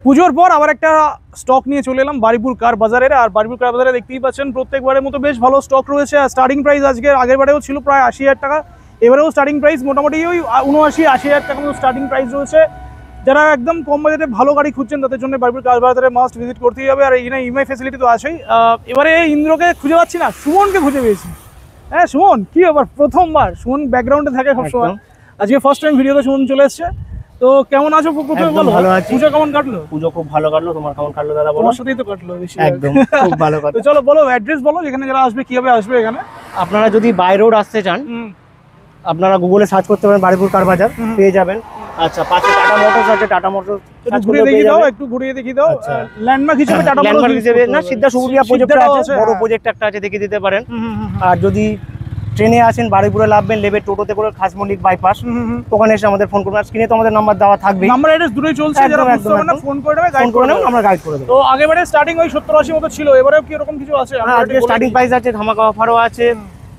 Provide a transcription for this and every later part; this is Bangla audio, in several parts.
পুজোর পর আবার একটা স্টক নিয়ে চলে এলাম বারুইপুর কার বাজারের। আর বারুইপুর কার বাজারে দেখতেই পাচ্ছেন প্রত্যেকবারের মতো বেশ ভালো স্টক রয়েছে। আর স্টার্টিং প্রাইস আজকে আগের বারেও ছিল প্রায় 80,000 টাকা, এবারেও স্টার্টিং প্রাইস মোটামুটি ওই 79-80,000 টাকা মতো স্টার্টিং প্রাইস রয়েছে। যারা একদম কম বাজেটে ভালো গাড়ি খুঁজছেন তাদের জন্য বারুইপুর কার বাজারে মাস্ট ভিজিট করতেই হবে। আর এখানে ইএমআই ফ্যাসিলিটি তো আছেই। এবারে ইন্দ্রকে খুঁজে পাচ্ছি না, সুমনকে খুঁজে পেয়েছি। হ্যাঁ সুমন, কি ব্যাপার? প্রথমবার সুমন ব্যাকগ্রাউন্ডে থাকে সবসময়, আজকে ফার্স্ট টাইম ভিডিওতে সুমন চলে এসছে। তো কেমন আছো? প্রথমে বলো, ভালো আছি। পুজো কেমন কাটলো? পুজো খুব ভালো কাটলো। তোমার কেমন কাটলো দাদা? বলো। তোমার সাথেই তো কাটলো বেশি। একদম খুব ভালো কথা। তো চলো বলো, অ্যাড্রেস বলো, যেখানে যারা আসবে কিভাবে আসবে এখানে। আপনারা যদি বাই রোড আসতে চান আপনারা গুগলে সার্চ করতে পারেন বারুইপুর কার বাজার, পেয়ে যাবেন। আচ্ছা, পাশে টাটা মোটরস আছে, টাটা মোটরস সার্চ করলে পেয়ে যাবেন। একটু ঘুরিয়ে দেখিয়ে দাও। ল্যান্ডমার্ক হিসেবে টাটা ল্যান্ডমার্ক হিসেবে না, সিদ্ধা সুবুলিয়া প্রজেক্ট আছে, বড় প্রজেক্ট একটা আছে, দেখিয়ে দিতে পারেন। আর যদি ট্রেনে আসেন বারুইপুরে নামবেন, নেবে টোটোতে করে খাসমন্ডিক বাইপাস, ওখানে এসে আমাদের ফোন করবেন। স্ক্রিনে তো আমাদের নাম্বার দেওয়া থাকবে, নাম্বার অ্যাড্রেস দুটোই চলছে, যারা বুঝতে পারবে না ফোন করে নেবে, গাইড করে নেবে, আমরা গাইড করে দেব। তো আগেবারে স্টার্টিং ওই 70-80 মতো ছিল, এবারেও কি এরকম কিছু আছে? আজকে স্টার্টিং প্রাইস আছে, ধামাকা অফারও আছে,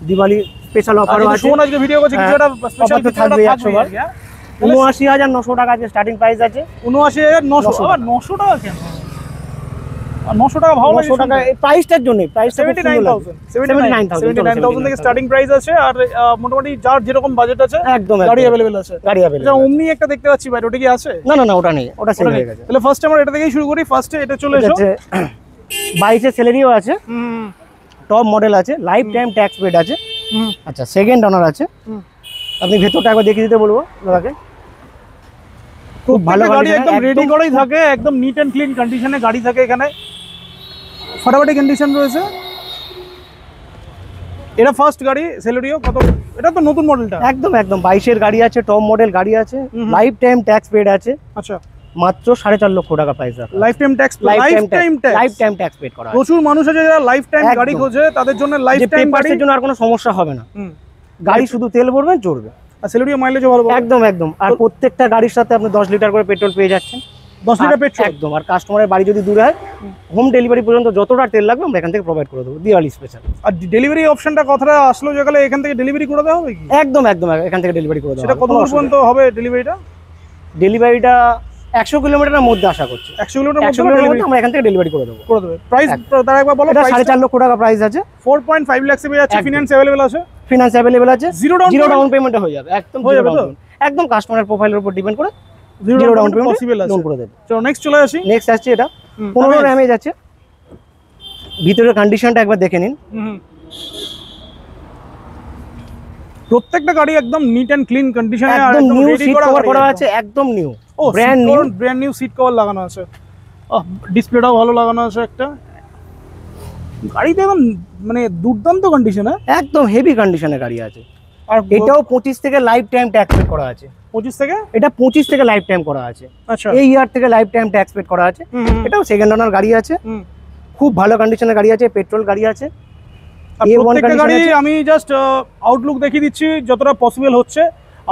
দিওয়ালি স্পেশাল অফারও আছে। সুমন আজকে ভিডিও করছে, কিছু একটা স্পেশাল তো থাকবে 79,900 টাকা আছে স্টার্টিং প্রাইস আছে। 79,900। আবার 900 টাকা কেন? 900 টাকা ভালো লাগে? 900 টাকা এই প্রাইসটার জন্য, প্রাইসটা 79,000 থেকে স্টার্টিং প্রাইস আছে। আর মোটামুটি যার যেরকম বাজেট আছে একদম গাড়ি अवेलेबल আছে। গাড়ি अवेलेबल। আচ্ছা, ওমনি একটা দেখতে পাচ্ছি ভাই, ওটা কি আছে? না না না, ওটা নেই, ওটা সেল হয়ে গেছে। তাহলে ফার্স্ট আমরা এটা থেকেই শুরু করি। ফার্স্টে এটা চলে এসো। 22 স্যালারিও আছে, টপ মডেল আছে, লাইফ টাইম ট্যাক্স পেড আছে। আচ্ছা, সেকেন্ড ওনার আছে। আপনি ভেতরটা একবার দেখিয়ে দিতে বলবো দাদাকে। খুব ভালো গাড়ি, একদম রেডি করেই থাকে, একদম নিট এন্ড ক্লিন কন্ডিশনে গাড়ি থাকে এখানে, ফাটাফাটি কন্ডিশন রয়েছে। এটা ফার্স্ট গাড়ি সেলেরিও। কত? এটা তো নতুন মডেলটা। একদম একদম 22 এর গাড়ি আছে, টপ মডেল গাড়ি আছে, লাইফ টাইম ট্যাক্স পেড আছে। আচ্ছা, মাত্র 4.5 লক্ষ টাকা প্রাইস আছে। Life time tax, life time tax paid করা আছে। প্রচুর মানুষ আছে যারা লাইফ টাইম গাড়ি খোঁজে, তাদের জন্য লাইফ টাইম গাড়ির জন্য আর কোনো সমস্যা হবে না। গাড়ি শুধু তেল ভরবেন, চলবে। আর সেলেরিও মাইলেজও ভালো। একদম একদম। আর প্রত্যেকটা গাড়ির সাথে আপনি 10 লিটার করে পেট্রোল পেয়ে যাচ্ছেন। 10 লিটার পেট্রোল একদম। আর কাস্টমারের বাড়ি যদি দূরে হয়, হোম ডেলিভারি পর্যন্ত যতটা তেল লাগবে আমরা এখান থেকে প্রোভাইড করে দেবো, দিওয়ালি স্পেশাল। আর ডেলিভারি অপশনটা কথাটা আসলো যেখানে, এখান থেকে ডেলিভারি করে দেওয়া হবে কি? একদম একদম, এখান থেকে ডেলিভারি করে দেওয়া হবে। সেটা কত পর্যন্ত হবে ডেলিভারিটা? ডেলিভারিটা 100 কিলোমিটারের মধ্যে আশা করছি। 100 কিলোমিটার মধ্যে আমরা এখান থেকে ডেলিভারি করে দেবো। প্রাইস তার একবার বলো। 4.5 লক্ষ টাকা প্রাইস আছে, 4.5 লাখ পেয়ে যাচ্ছে। ফিনান্স अवेलेबल আছে? ফিনান্স अवेलेबल আছে, জিরো ডাউন পেমেন্টে হয়ে যাবে। একদম হয়ে যাবে তো, একদম কাস্টমারের প্রোফাইলের উপর ডিপেন্ড করে জিরো ডাউন পেমেন্ট পসিবল আছে, লোন করে দেব। চলো নেক্সট চলে আসি। নেক্সট আসছে এটা 15 এমএএইচ আছে। ভিতরের কন্ডিশনটা একবার দেখে নিন। প্রত্যেকটা গাড়ি একদম নিট এন্ড ক্লিন কন্ডিশনে, একদম নিউ সিট কভার করা আছে, একদম new, brand new seat cover লাগানো আছে। ডিসপ্লেটাও ভালো লাগানো আছে একটা। গাড়িতে একদম মানে দুর্দান্ত কন্ডিশনে, একদম হেভি কন্ডিশনে গাড়ি আছে। আর এটাও 25 থেকে লাইফ টাইম ট্যাক্স পেড করা আছে। 25 থেকে? এটা 25 থেকে লাইফ টাইম করা আছে। আচ্ছা, এই ইয়ার থেকে লাইফ টাইম ট্যাক্স পেড করা আছে। এটাও সেকেন্ড ওনার গাড়ি আছে, খুব ভালো কন্ডিশনের গাড়ি আছে, পেট্রোল গাড়ি আছে। প্রত্যেকটা গাড়ি আমি জাস্ট আউটলুক দেখিয়ে দিচ্ছি যতটা পসিবল হচ্ছে।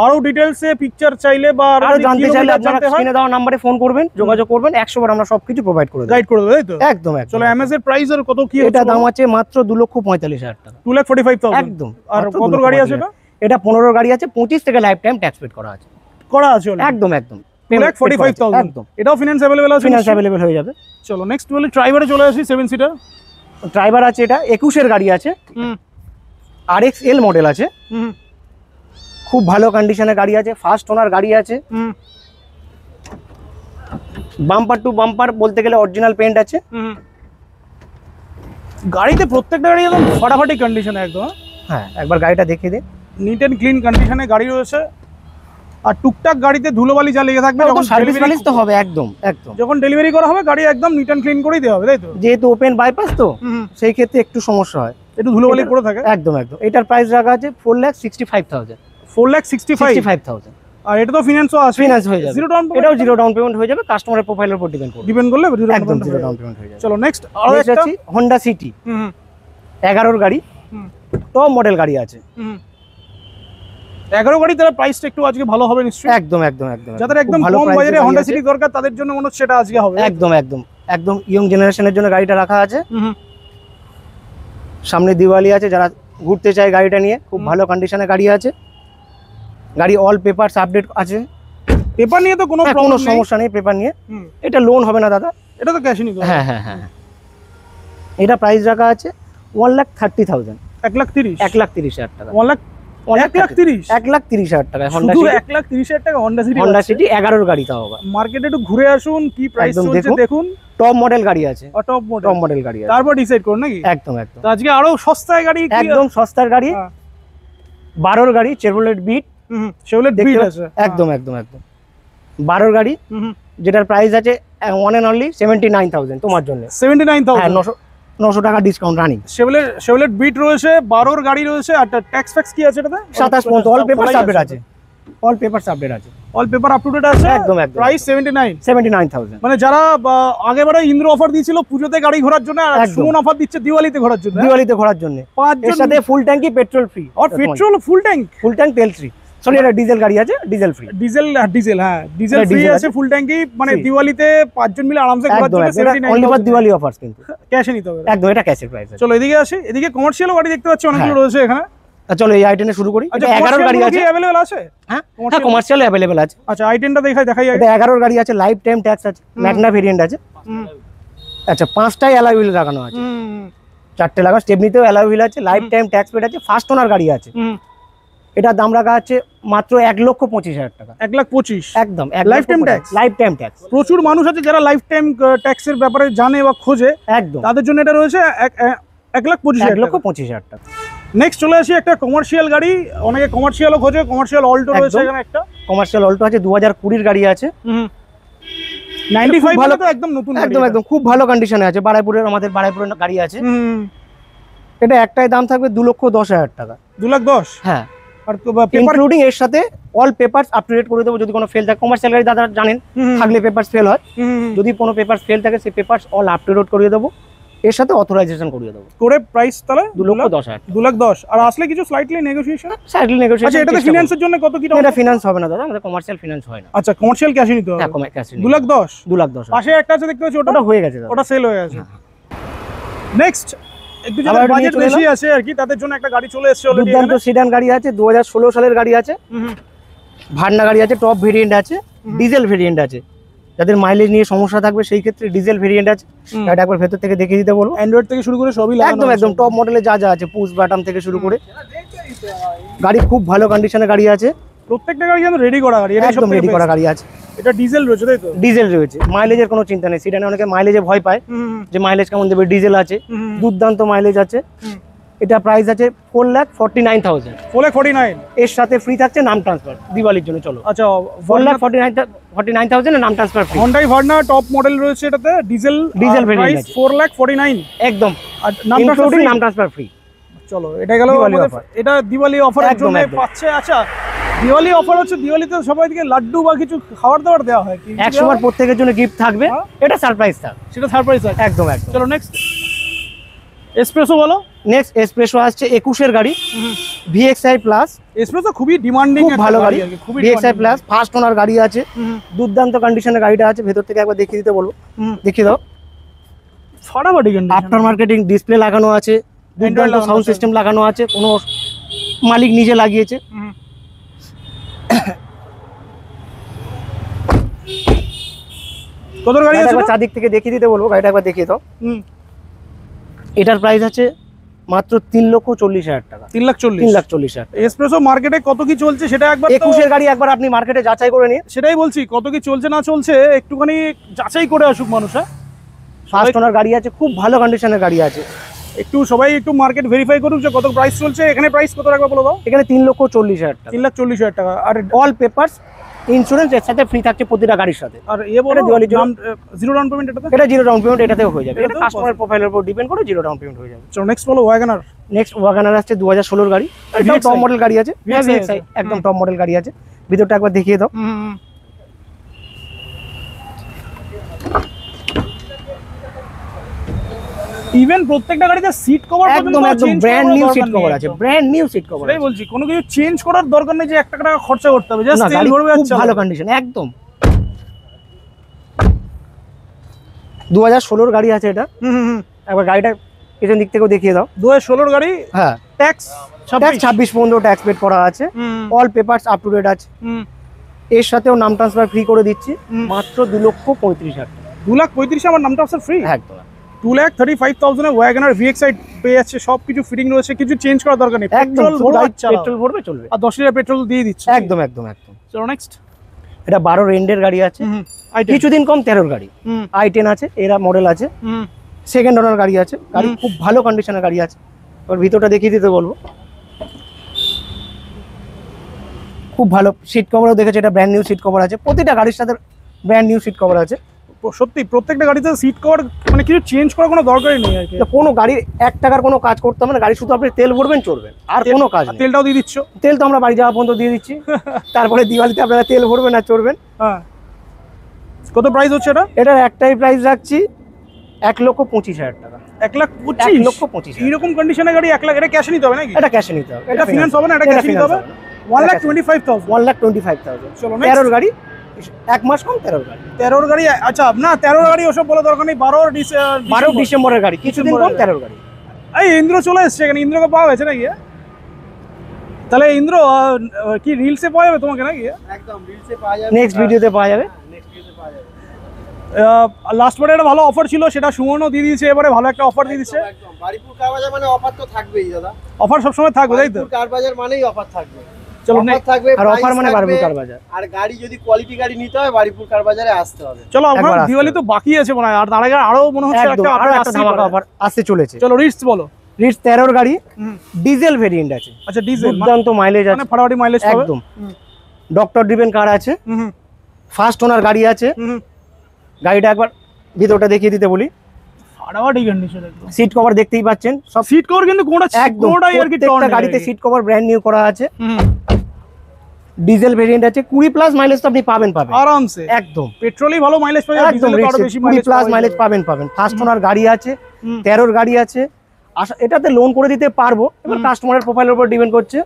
আরো ডিটেইলসে পিকচার চাইলে বা আরো জানতে চাইলে আপনারা স্ক্রিনে দেওয়া নম্বরে ফোন করবেন, যোগাযোগ করবেন। 100 বার আমরা সবকিছু প্রোভাইড করে দেব, গাইড করে দেব, তাই তো? একদম একদম। চলো এমএস এর প্রাইস আর কত কি? এটা দাম আছে মাত্র 2,45,000 টাকা। 2,45,000 একদম। আর কত গাড়ি আছে এটা? এটা 15 গাড়ি আছে, 25 থেকে লাইফ টাইম ট্যাক্স পেড করা আছে। একদম একদম 2,45,000 একদম। এটাও ফিনান্স अवेलेबल আছে? ফিনান্স अवेलेबल হয়ে যাবে। চলো নেক্সট বলি ড্রাইভারে চলে আসি। 7 সিটার ড্রাইভার আছে, এটা 21 এর গাড়ি আছে, RXL মডেল আছে, খুব ভালো কন্ডিশনের গাড়ি আছে, ফার্স্ট ওনার গাড়ি আছে। বাম্পার টু বাম্পার বলতে গেলে অরিজিনাল পেইন্ট আছে। গাড়িতে প্রত্যেকটা গাড়ি একদম ফাটাফাটি কন্ডিশনে একদম। হ্যাঁ, একবার গাড়িটা দেখিয়ে দিন। নিট এন্ড ক্লিন কন্ডিশনে গাড়ি রয়েছে। আর টুকটাক গাড়িতে ধুলোবালি যা লেগে থাকবে, যখন সার্ভিস মালিশ তো হবে। একদম একদম। যখন ডেলিভারি করা হবে গাড়ি একদম নিট এন্ড ক্লিন করেই দেওয়া হবে, তাই তো? যেহেতু ওপেন বাইপাস তো সেই ক্ষেত্রে একটু সমস্যা হয়, একটু ধুলোবালি পড়ে থাকে। একদম একদম। এটার প্রাইস রাখা আছে 4,65,000। 4,65,000। আর এটা তো ফিনান্সও আছে? ফিনান্স হয়ে যাবে। এটাও জিরো ডাউন পেমেন্ট হয়ে যাবে, কাস্টমারের প্রোফাইলের উপর ডিপেন্ড করলে একদম জিরো ডাউন পেমেন্ট হয়ে যাবে। চলো নেক্সট আরো একটা আছে হোন্ডা সিটি 11 এর গাড়ি, টপ মডেল গাড়ি আছে। 11 গাড়ি, তার প্রাইসটা একটু আজকে ভালো হবে নিশ্চয়ই। একদম একদম একদম। যাদের একদম কম বাজেটে হোন্ডা সিটি দরকার তাদের জন্য মনে হচ্ছে এটা আজকে হবে। একদম একদম একদম। ইয়ং জেনারেশনের জন্য গাড়িটা রাখা আছে। সামনে দিওয়ালি আছে, যারা ঘুরতে চায় গাড়িটা নিয়ে, খুব ভালো কন্ডিশনে গাড়ি আছে। গাড়ি অল পেপারস আপডেট আছে। পেপার নিয়ে তো কোনো কোনো প্রবলেম নেই। সমস্যা নেই পেপার নিয়ে। হুম। এটা লোন হবে না দাদা। এটা তো ক্যাশে নিতে হবে। হ্যাঁ হ্যাঁ হ্যাঁ। এটা প্রাইস রাখা আছে 1,30,000, 1,30,000 1,30,000 টাকা। 1,30,000 1,30,000 টাকায় হন্ডা শুধু সিটি। 1,30,000 টাকা হন্ডা সিটি। হন্ডা সিটি 11 গাড়ি তাও আবার। মার্কেটে একটু ঘুরে আসুন, কি প্রাইস একদম চলছে দেখুন। টপ মডেল গাড়ি আছে, টপ মডেল, টপ মডেল গাড়ি আছে। তারপর ডিসাইড করুন নাকি? একদম একদম। তো আজকে আরো সস্তায় গাড়ি কি? একদম সস্তার গাড়ি, হ্যাঁ। 12 গাড়ি চেভরলেট বিট। সেগুলো দেখতে বিট পাচ্ছ? আছে। একদম একদম একদম 12 গাড়ি, যেটার প্রাইস আছে ওয়ান এন্ড অনলি 79,000 তোমার জন্য। 79,000। হ্যাঁ 900 টাকা ডিসকাউন্ট রানিং। শেভলেট বিট রয়েছে, 12 গাড়ি রয়েছে। আর ট্যাক্স ফ্যাক্স কি আছে এটাতে? 27 পর্যন্ত অল পেপার আপডেট আছে, অল পেপার আপডেট আছে, all paper up to date আছে। একদম একদম। প্রাইস 79,000। মানে যারা আগেবারে ইন্দ্র অফার দিয়েছিল পুজোতে গাড়ি ঘোরার জন্য, আর একদম। সুমন অফার দিচ্ছে দিওয়ালিতে ঘোরার জন্য। দিওয়ালিতে ঘোরার জন্য 5 এর সাথে ফুল ট্যাঙ্কি পেট্রোল ফ্রি। আর petrol full tank? Full tank তেল ফ্রি। সরি, এটা ডিজেল গাড়ি আছে, ডিজেল ফ্রি। ডিজেল হ্যাঁ, ডিজেল হ্যাঁ, ফ্রি ডিজেল আছে, আছে। ফুল ট্যাঙ্কি। মানে Free। দিওয়ালিতে 5 জন মিলে আরামসে ঘোরার একদম জন্য একদম। এটা অনলি ফর দিওয়ালি অফার্স কিন্তু। ক্যাশে নিতে হবে। একদম, এটা ক্যাশের প্রাইস আছে। চলো এদিকে আসি। এদিকে কমার্শিয়াল গাড়ি দেখতে পাচ্ছি অনেকগুলো হ্যাঁ। রয়েছে এখানে। চলো এই i10 শুরু করি। আচ্ছা, এটা 11 গাড়ি আছে। अवेलेबल আছে? হ্যাঁ, commercial? কমার্শিয়াল अवेलेबल আছে। আচ্ছা, i10টা দেখাই আগে। এটা 11 গাড়ি আছে, লাইফ টাইম ট্যাক্স আছে, ম্যাগনা ভেরিয়েন্ট আছে। আচ্ছা, 5টাই অ্যালয় হুইল লাগানো আছে, 4টে লাগানো, স্টেপনিতেও অ্যালয় হুইল আছে, লাইফ টাইম ট্যাক্স পেড আছে, ফার্স্ট ওনার গাড়ি আছে। এটার দাম রাখা আছে মাত্র 1,25,000 টাকা। 1,25,000 একদম Lifetime tax? Life time tax. প্রচুর মানুষ আছে যারা লাইফ টাইম ট্যাক্সের ব্যাপারে জানে বা খোঁজে, একদম তাদের জন্য এটা রয়েছে 1,25,000 টাকা। 1,25,000 টাকা। নেক্সট চলে আসি একটা কমার্শিয়াল গাড়ি। অনেকে কমার্শিয়ালও খোঁজে। কমার্শিয়াল অল্টো রয়েছে একদম। এখানে একটা। কমার্শিয়াল অল্টো আছে, 2020 গাড়ি আছে। 95 ভালো। তো একদম নতুন গাড়ি একদম এটা। একদম খুব ভালো কন্ডিশনে আছে। আমাদের বারাইপুরের গাড়ি আছে। এটা একটাই দাম থাকবে 2,10,000 টাকা। 2,10,000। হ্যাঁ, আর পেপার ইনক্লুডিং এর সাথে all papers up to date করে দেবো। যদি কোনো ফেল থাকে, কমার্শিয়াল গাড়ি দাদা জানেন থাকলে পেপারস ফেল হয়। যদি কোনো পেপারস ফেল থাকে, সেই papers all up to date করিয়ে দেবো, এর সাথে অথরাইজেশন করিয়ে দেবো। করে প্রাইস তাহলে 2,10,000। 2,10,000। আর আসলে কিছু স্লাইটলি নেগোসিয়েশন? সাইকেল আচ্ছা, নেগোশিয়েশন। এটাতে ফিনান্সের জন্য কত কি টাকা? এটা ফিনান্স হবে না দাদা, আমাদের কমার্শিয়াল ফিনান্স হয় না। আচ্ছা, কমার্শিয়াল ক্যাশে নিতে হবে। হ্যাঁ, ক্যাশ 2,10,000। 2,10,000। পাশে একটা আছে দেখতে পাচ্ছি, ওটা হয়ে গেছে দাদা। ওটা সেল হয়ে গেছে। নেক্সট একটু আবার যাদের একটা নিয়ে বাজেট চলে বেশি আছে আর কি, তাদের জন্য একটা গাড়ি চলে এসেছে অলরেডি। দুর্দান্ত সিডান গাড়ি আছে, 2016 সালের গাড়ি আছে, ভার্না গাড়ি আছে, টপ ভেরিয়েন্ট আছে, ডিজেল ভেরিয়েন্ট আছে। যাদের মাইলেজ নিয়ে সমস্যা থাকবে সেই ক্ষেত্রে ডিজেল ভেরিয়েন্ট আছে। এটা একবার ভেতর থেকে দেখিয়ে দিতে বলবো। অ্যান্ড্রয়েড থেকে শুরু করে সবই লাগানো একদম একদম টপ মডেলে যা যা আছে, পুশ বাটন থেকে শুরু করে গাড়ি খুব ভালো কন্ডিশনে গাড়ি আছে। প্রত্যেকটা গাড়ি যেন রেডি করা গাড়ি। এটা একদম রেডি করা গাড়ি আছে। এটা ডিজেল রয়েছে তাই তো? ডিজেল রয়েছে, মাইলেজের কোনো চিন্তা নেই। সিডানে অনেকে মাইলেজে ভয় পায় যে মাইলেজ কেমন দেবে, ডিজেল আছে, দুর্দান্ত মাইলেজ আছে। এটা প্রাইস আছে 4,49,000। 4,49,000। এর সাথে ফ্রি থাকছে নাম ট্রান্সফার দিওয়ালির জন্য। চলো, আচ্ছা, 4,49,000 নাম transfer free. Hyundai Verna top model রয়েছে এটাতে, ডিজেল ভেরিয়েন্ট আছে। 4,49,000 একদম, আর নাম ইনক্লুডিং নাম ট্রান্সফার ফ্রি। চলো, এটা গেল দিওয়ালি আমাদের। offer। এটা দিওয়ালি অফারের একদম, জন্য একদম। পাচ্ছে। আচ্ছা, দিওয়ালি অফার হচ্ছে, দিওয়ালিতে সবাইকে লাড্ডু বা কিছু খাবার দাবার দেওয়া হয় কি? 100 বার প্রত্যেকের জন্য গিফট থাকবে। হ্যাঁ। এটা সারপ্রাইজ থাকবে, সেটা সারপ্রাইজ আছে। একদম একদম। চলো নেক্সট এসপ্রেসো বলো। নেক্সট এসপ্রেসো আসছে 21 গাড়ি, VXI প্লাস। এসপ্রেসো খুবই ডিমান্ডিং খুব ভালো গাড়ি, আর কি, খুবই VXI প্লাস, ফার্স্ট ওনার গাড়ি আছে, দুর্দান্ত কন্ডিশনের গাড়িটা আছে। ভেতর থেকে একবার দেখিয়ে দিতে বলবো, দেখিয়ে দাও। ফাটাফাটি কন্ডিশন। আফটার মার্কেটিং ডিসপ্লে লাগানো আছে, দুর্দান্ত লাগানো সাউন্ড আছে। সিস্টেম লাগানো আছে, কোনো মালিক নিজে লাগিয়েছে। কত গাড়ি আছে? একবার চারদিক থেকে দেখিয়ে দিতে বলবো, গাড়িটা একবার দেখিয়ে দাও। এটার প্রাইস আছে মাত্র 3,40,000 টাকা। 3,40,000। 3,40,000। এসপ্রেসো মার্কেটে কত কি চলছে সেটা একবার 21 গাড়ি একবার আপনি মার্কেটে যাচাই করে নিন। সেটাই বলছি, কত কি চলছে না চলছে একটুখানি যাচাই করে আসুক মানুষ। হ্যাঁ, ফার্স্ট ওনার গাড়ি আছে, খুব ভালো কন্ডিশনের গাড়ি আছে। সবাই একটু মার্কেট ভেরিফাই করুক যে কত প্রাইস চলছে। এখানে প্রাইস কত রাখবে বলে দাও? এখানে 3,40,000 টাকা। 3,40,000 টাকা। আর অল পেপারস ইন্স্যুরেন্স এর সাথে ফ্রি থাকছে প্রতিটা গাড়ির সাথে। আর বলো দিওয়ালির জন্য জিরো ডাউন পেমেন্ট এটাতে? এটা জিরো ডাউন পেমেন্ট এটাতেও হয়ে যাবে। এটা এটাতেও কাস্টমার প্রোফাইলের উপর ডিপেন্ড করে জিরো ডাউন পেমেন্ট হয়ে যাবে। চলো নেক্সট বলো ওয়াগনার। নেক্সট ওয়াগনার আসছে 2016 গাড়ি, এটাও টপ মডেল গাড়ি আছে। VXI একদম টপ মডেল গাড়ি আছে। ভিতরটা একবার দেখিয়ে দাও। ইভেন প্রত্যেকটা গাড়িতে সিট কভার একদম একদম ব্র্যান্ড নিউ সিট কভার আছে, ব্র্যান্ড নিউ সিট কভার। সেটাই বলছি, কোনো কিছু চেঞ্জ করার দরকার নেই যে 1 টাকা খরচা করতে হবে। জাস্ট তেল ভরবে আর খুব ভালো কন্ডিশন, একদম 2016 গাড়ি আছে এটা। একবার গাড়িটা পেছন দিক থেকেও দেখিয়ে দাও। 2016 গাড়ি। হ্যাঁ, ট্যাক্স 26 পর্যন্ত ট্যাক্স পেড করা আছে। All papers up to date আছে। এর সাথেও নাম ট্রান্সফার ফ্রি করে দিচ্ছি মাত্র 2,35,000 টাকা। 2,35,000 আমার নাম ট্রান্সফার ফ্রি। একদম 2,35,000 ওয়াগনার VXi পেয়ে যাচ্ছে, সবকিছু ফিটিং রয়েছে, কিছু চেঞ্জ করার দরকার নেই, একদম পেট্রোল ভরবে চলবে, আর 10 লিটার পেট্রোল দিয়ে দিচ্ছে। একদম একদম একদম। চলো নেক্সট। এটা 12 রেন্ডের গাড়ি আছে, কিছুদিন কম 13 গাড়ি, i10 আছে, এরা মডেল আছে, সেকেন্ড ওনার গাড়ি আছে, গাড়ি খুব ভালো কন্ডিশনের গাড়ি আছে। এবার ভিতরটা দেখিয়ে দিতে বলবো, খুব ভালো সিট কভারও দেখেছে, এটা ব্র্যান্ড নিউ সিট কভার আছে, প্রতিটা গাড়ির সাথে ব্র্যান্ড নিউ সিট কভার আছে। সত্যি প্রত্যেকটা গাড়িতে সিট কভার মানে কিছু চেঞ্জ করার কোনো দরকারই নেই আর কি। কোনো গাড়ির 1 টাকার কোনো কাজ করতে হবে না, গাড়ি শুধু আপনি তেল ভরবেন চলবেন, আর কোনো কাজ নেই। তেলটাও দিয়ে দিচ্ছ? তেল তো আমরা বাড়ি যাওয়া পর্যন্ত দিয়ে দিচ্ছি, তারপরে দিওয়ালিতে আপনারা তেল ভরবেন আর চড়বেন। হ্যাঁ, কত প্রাইস হচ্ছে এটা? এটার একটাই প্রাইস রাখছি 1,25,000 টাকা। 1,25,000? 1,25,000 এইরকম কন্ডিশনে গাড়ি 1 লাখ, এটা ক্যাশে নিতে হবে নাকি? এটা ক্যাশে নিতে হবে, এটা ফিনান্স হবে না, এটা ক্যাশে নিতে হবে। 1,25,000। 1,25,000। চলো 13 গাড়ি, 1 মাস কম 13 গাড়ি। 13 গাড়ি, আচ্ছা না 13 গাড়ি ওসব বলা দরকার নেই, 12 ডিসেম্বরের গাড়ি, কিছুদিন কম 13 গাড়ি। এই ইন্দ্র চলে এসছে এখানে, ইন্দ্রকে পাওয়া গেছে নাকি? তাহলে ইন্দ্র কি রিলসে পাওয়া যাবে তোমাকে নাকি? একদম রিলসে পাওয়া যাবে, নেক্সট ভিডিওতে পাওয়া যাবে। নেক্সট ভিডিওতে পাওয়া যাবে। লাস্ট বারে একটা ভালো অফার ছিল, সেটা সুমনও দিয়ে দিয়েছে, এবারে ভালো একটা অফার দিয়ে দিচ্ছে। একদম বারিপুর কার বাজার মানে অফার তো থাকবেই দাদা, অফার সবসময় থাকবে তাই তো? বারিপুর কার বাজার মানেই অফার থাকবে। চলো অফার থাকবে, আর অফার price মানে থাকবে, বারিপুর কার বাজার। আর গাড়ি যদি কোয়ালিটি গাড়ি নিতে হয় বারিপুর কার বাজারে আসতে হবে। চলো আমরা একবার আসতে দিওয়ালি তো বাকি আছে মনে হয়, আর তার আগে আরো মনে হচ্ছে একদম, একটা আরো offer একটা আসতেই ধামাকা পারে। অফার আসতে চলেছে। চলো রিস্ক বলো। রিটস 13 গাড়ি, ডিজেল ভেরিয়েন্ট আছে, আচ্ছা ডিজেল দুর্দান্ত মাইলেজ মানে আছে, ফাটাফাটি মাইলেজ পাবে একদম। ডক্টর ড্রিভেন কার আছে, ফার্স্ট ওনার গাড়ি আছে। গাড়িটা একবার ভিতরটা দেখিয়ে দিতে বলি, ফাটাফাটি কন্ডিশন একদম। সিট কভার দেখতেই পাচ্ছেন, সব সিট কভার কিন্তু একদম কোনটাই আর কি প্রত্যেকটা গাড়িতে সিট কভার ব্র্যান্ড নিউ করা আছে। ডিজেল ভেরিয়েন্ট আছে, 20+ মাইলেজ তো আপনি পাবেন আরামসে। একদম পেট্রোলই ভালো মাইলেজ পাবে, একদম ডিজেলে তো আরো বেশি 20+ মাইলেজ পাবেন। ফার্স্ট ওনার গাড়ি আছে, 13 গাড়ি আছে। এটাতে লোন করে দিতে পারবো, এবার কাস্টমারের প্রোফাইলের উপর ডিপেন্ড করছে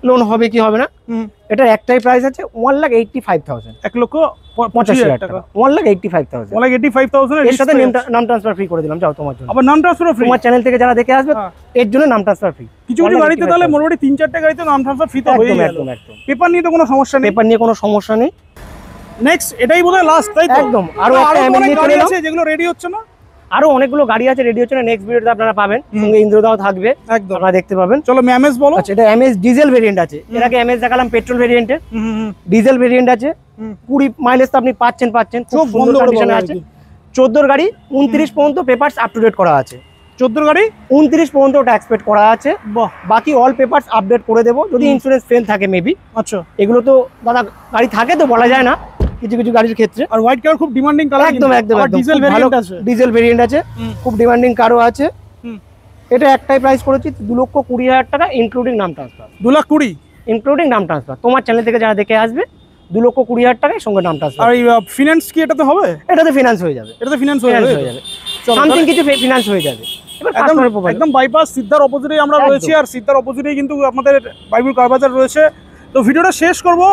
লোন হবে কি হবে না। এটার একটাই প্রাইস আছে 1,85,000, 1,85,000 টাকা। 1,85,000। 1,85,000 এর সাথে নাম ট্রান্সফার ফ্রি করে দিলাম, যাও তোমার জন্য। আবার নাম ট্রান্সফার ফ্রি তোমার চ্যানেল থেকে যারা দেখে আসবে এর জন্য নাম ট্রান্সফার ফ্রি। কিছু কিছু গাড়িতে তাহলে মোটামুটি 3-4টা গাড়িতে নাম ট্রান্সফার ফ্রি তো হয়ে একদম গেল। একদম একদম। পেপার নিয়ে তো কোনো সমস্যা নেই, পেপার নিয়ে কোনো সমস্যা নেই। নেক্সট এটাই বোধহয় লাস্ট তাই তো? একদম, আরো একটা অনেক নিয়ে গাড়ি চলে এলাম। আছে যেগুলো রেডি হচ্ছে না। আরো অনেকগুলো গাড়ি আছে রেডি হচ্ছে না, নেক্সট ভিডিওতে আপনারা পাবেন, সঙ্গে ইন্দ্রদাও থাকবে, একদম আপনারা দেখতে পাবেন। চলো ম্যামেজ বলো। আচ্ছা, এটা এমএস ডিজেল ভেরিয়েন্ট আছে, এর আগে এমএস দেখালাম পেট্রোল ভেরিয়েন্টের, ডিজেল ভেরিয়েন্ট আছে। 20 মাইলেজ তো আপনি পাচ্ছেন, খুব সুন্দর কন্ডিশনে আছে। 14 গাড়ি, 29 পর্যন্ত পেপারস আপ টু ডেট করা আছে। 14 গাড়ি 29 পর্যন্ত ট্যাক্স পেড করা আছে, বাহ। বাকি অল পেপারস আপডেট করে দেবো, যদি ইন্স্যুরেন্স ফেল থাকে মেবি। আচ্ছা, এগুলো তো দাদা গাড়ি থাকে তো বলা যায় না কিছু কিছু গাড়ির ক্ষেত্রে। আর হোয়াইট কালার খুব ডিমান্ডিং কালার, একদম একদম একদম, ডিজেল ভেরিয়েন্ট আছে, ডিজেল ভেরিয়েন্ট আছে, খুব ডিমান্ডিং কারও আছে। এটা একটাই প্রাইস করেছি 2,20,000 টাকা, ইনক্লুডিং নাম ট্রান্সফার। 2,20,000 ইনক্লুডিং নাম ট্রান্সফার। তোমার চ্যানেল থেকে যারা দেখে আসবে 2,20,000 টাকার সঙ্গে নাম ট্রান্সফার। আর ফিনান্স কি এটাতে হবে? এটাতে ফিনান্স হয়ে যাবে, এটাতে ফিনান্স হয়ে ফিনান্স যাবে, হয়ে যাবে, সামথিং কিছু ফিনান্স হয়ে যাবে। এবার একদম কাস্টমারের প্রোফাইল একদম বাইপাস সিদ্ধার অপোজিটেই আমরা একদম। রয়েছি, আর সিদ্ধার অপোজিটেই কিন্তু আমাদের বারিপুর কার বাজার রয়েছে। তো ভিডিওটা শেষ করবো,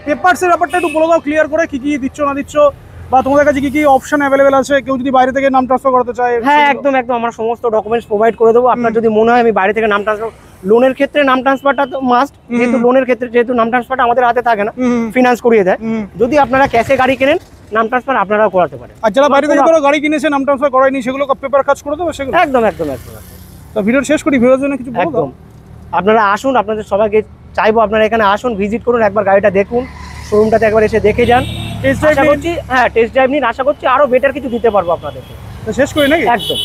পেপারসের ব্যাপারটা একটু বলে দাও ক্লিয়ার করে, কি কি দিচ্ছ না দিচ্ছ, বা তোমাদের কাছে কি কি অপশন অ্যাভেলেবেল আছে, কেউ যদি বাইরে থেকে নাম ট্রান্সফার করতে চায়। হ্যাঁ একদম একদম, আমরা সমস্ত ডকুমেন্টস প্রোভাইড করে দেবো। আপনার যদি মনে হয় আমি বাইরে থেকে নাম ট্রান্সফার, লোনের ক্ষেত্রে নাম ট্রান্সফারটা তো মাস্ট, যেহেতু লোনের ক্ষেত্রে যেহেতু নাম ট্রান্সফারটা আমাদের হাতে থাকে না, ফিনান্স করিয়ে দেয়। যদি আপনারা ক্যাশে গাড়ি কেনেন নাম ট্রান্সফার আপনারাও করাতে পারেন। আর যারা বাইরে থেকে ধরো গাড়ি কিনেছে নাম ট্রান্সফার করায়নি, সেগুলো পেপার কাজ করে দেবে সেগুলো। একদম একদম একদম। তো ভিডিও শেষ করি, ভিডিওর জন্য কিছু বলো দাও। একদম, আপনারা আসুন, আপনাদের সবাইকে চাইবো আপনারা এখানে আসুন, ভিজিট করুন, একবার গাড়িটা দেখুন, শোরুমটাতে একবার এসে দেখে যান। টেস্ট ড্রাইভ আশা করছি, হ্যাঁ টেস্ট ড্রাইভ নিন, আশা করছি আরো বেটার কিছু দিতে পারবো আপনাদেরকে। শেষ করি নাকি? একদম।